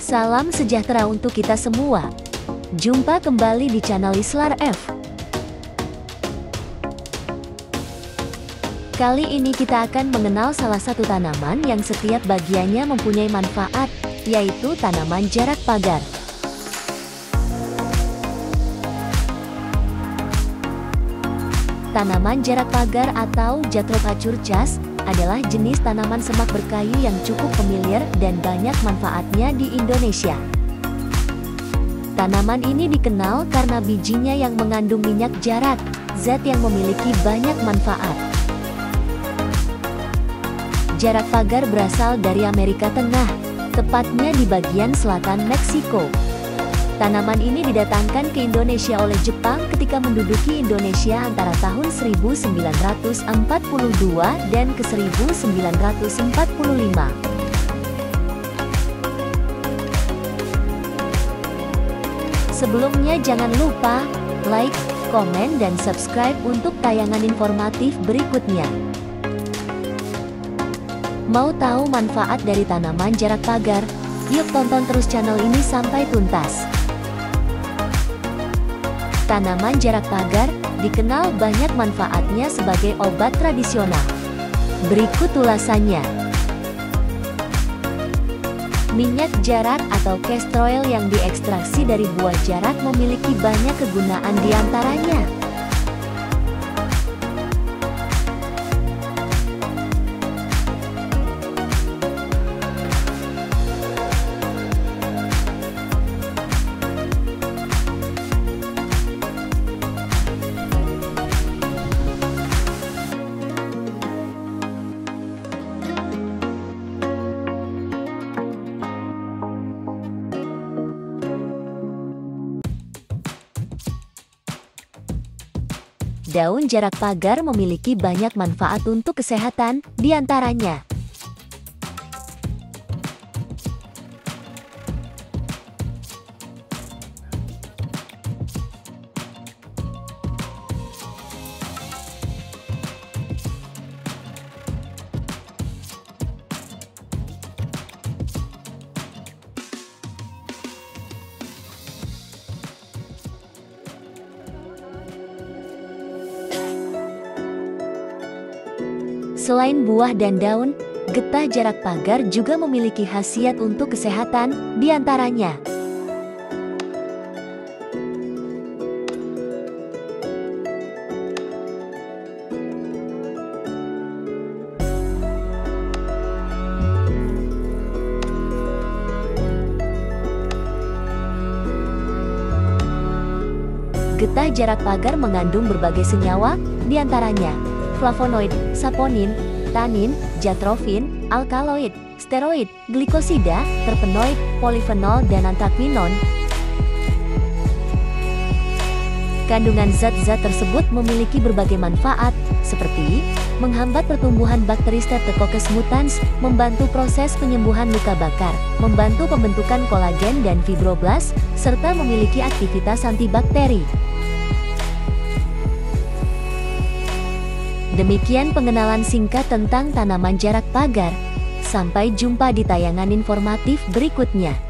Salam sejahtera untuk kita semua. Jumpa kembali di channel Islar F. Kali ini kita akan mengenal salah satu tanaman yang setiap bagiannya mempunyai manfaat, yaitu tanaman jarak pagar. Tanaman jarak pagar atau Jatropha curcas adalah jenis tanaman semak berkayu yang cukup familiar dan banyak manfaatnya di Indonesia. Tanaman ini dikenal karena bijinya yang mengandung minyak jarak, zat yang memiliki banyak manfaat. Jarak pagar berasal dari Amerika Tengah, tepatnya di bagian selatan Meksiko. Tanaman ini didatangkan ke Indonesia oleh Jepang ketika menduduki Indonesia antara tahun 1942 dan ke 1945. Sebelumnya jangan lupa like, komen, dan subscribe untuk tayangan informatif berikutnya. Mau tahu manfaat dari tanaman jarak pagar? Yuk tonton terus channel ini sampai tuntas. Tanaman jarak pagar dikenal banyak manfaatnya sebagai obat tradisional. Berikut ulasannya. Minyak jarak atau castor oil yang diekstraksi dari buah jarak memiliki banyak kegunaan di antaranya. Daun jarak pagar memiliki banyak manfaat untuk kesehatan, di antaranya selain buah dan daun, getah jarak pagar juga memiliki khasiat untuk kesehatan, di antaranya getah jarak pagar mengandung berbagai senyawa, di antaranya flavonoid, saponin, tanin, jatrophin, alkaloid, steroid, glikosida, terpenoid, polifenol, dan anthraquinone. Kandungan zat-zat tersebut memiliki berbagai manfaat, seperti menghambat pertumbuhan bakteri Streptococcus mutans, membantu proses penyembuhan luka bakar, membantu pembentukan kolagen dan fibroblast, serta memiliki aktivitas antibakteri. Demikian pengenalan singkat tentang tanaman jarak pagar. Sampai jumpa di tayangan informatif berikutnya.